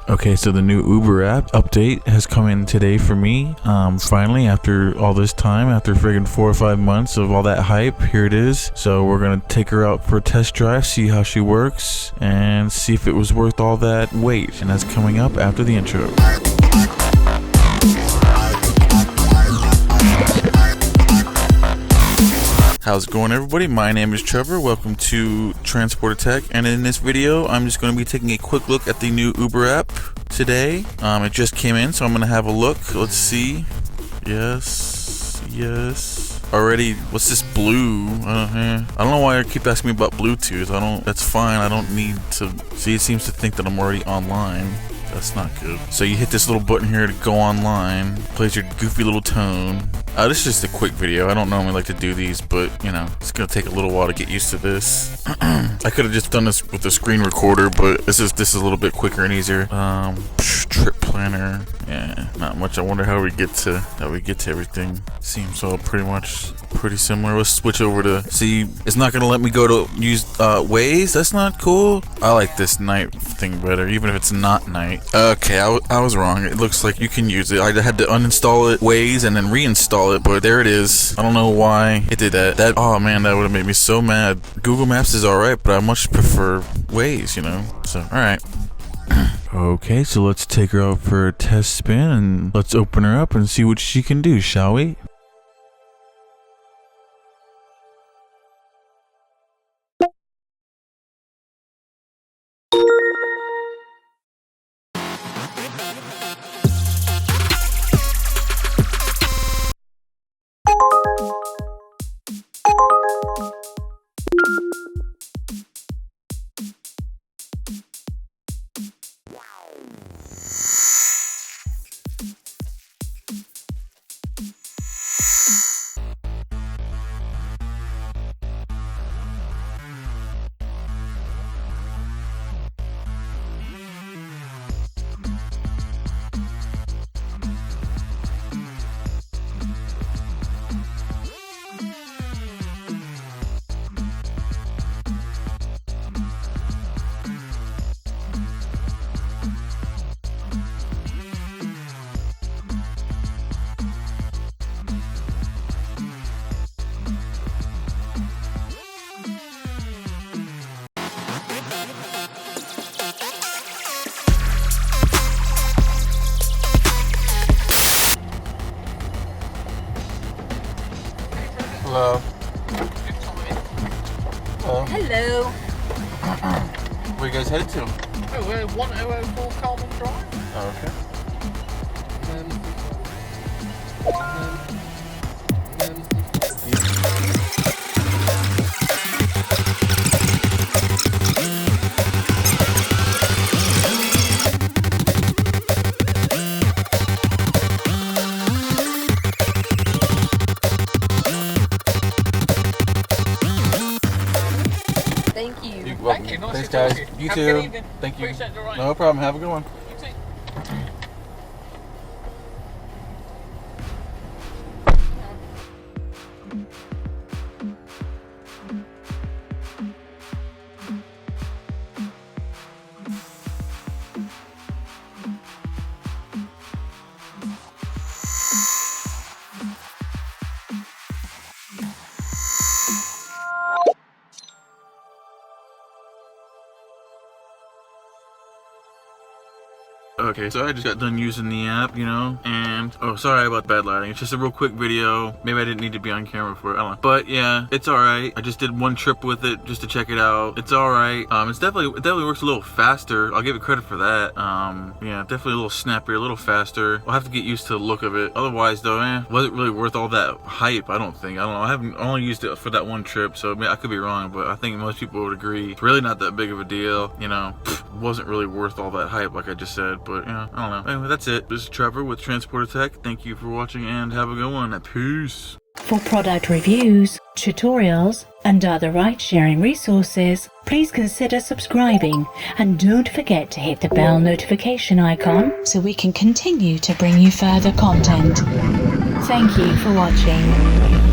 Okay, so the new Uber app update has come in today for me. Finally, after all this time, after friggin' 4 or 5 months of all that hype, here it is. So we're gonna take her out for a test drive, see how she works, and see if it was worth all that wait. And that's coming up after the intro. How's it going, everybody? My name is Trevor. Welcome to 𝕋ℝ𝔸ℕ𝕊ℙ𝕆ℝ𝕋, and in this video I'm just going to be taking a quick look at the new Uber app today. It just came in, so I'm going to have a look. Let's see. Yes. Already, what's this blue? I don't know why I keep asking me about Bluetooth. That's fine. I don't need to see. It seems to think that I'm already online. That's not good. So you hit this little button here to go online. Plays your goofy little tone. This is just a quick video. I don't normally like to do these, but you know, it's gonna take a little while to get used to this. I could have just done this with the screen recorder, but this is a little bit quicker and easier. Trip planner. Yeah, not much. I wonder how we get to everything. Seems all pretty similar. Let's switch over to see. It's not gonna let me go to use Waze. That's not cool. I like this night thing better, even if it's not night. Okay, I was wrong. It looks like you can use it. I had to uninstall it, Waze, and then reinstall it, but there it is. I don't know why it did that. Oh man, that would have made me so mad. Google Maps is alright, but I much prefer Waze, you know? So, alright. Okay, so let's take her out for a test spin and let's open her up and see what she can do, shall we? Hello. Hello. Where you guys headed to? Oh, we're 1004 Coleman Drive. Oh, okay. Thank you. You're welcome. Thank you. Nice Thanks, to guys. talk to you. You Have a good too. evening. Thank you. Appreciate the ride. No problem. Have a good one. You too. Okay, so I just got done using the app, you know, and oh, sorry about the bad lighting. It's just a real quick video. Maybe I didn't need to be on camera for it. I don't know. But yeah, it's alright. I just did one trip with it just to check it out. It's alright. It definitely works a little faster. I'll give it credit for that. Yeah, definitely a little snappier, a little faster. I'll have to get used to the look of it. Otherwise though, wasn't really worth all that hype, I don't think. I don't know. I only used it for that one trip, so I could be wrong, but I think most people would agree. It's really not that big of a deal, you know. Wasn't really worth all that hype, like I just said, but yeah, I don't know. Anyway, that's it. This is Trevor with 𝕋ℝ𝔸ℕ𝕊ℙ𝕆ℝ𝕋. Thank you for watching and have a good one. Peace. For product reviews, tutorials, and other ride-sharing resources, please consider subscribing and don't forget to hit the bell notification icon so we can continue to bring you further content. Thank you for watching.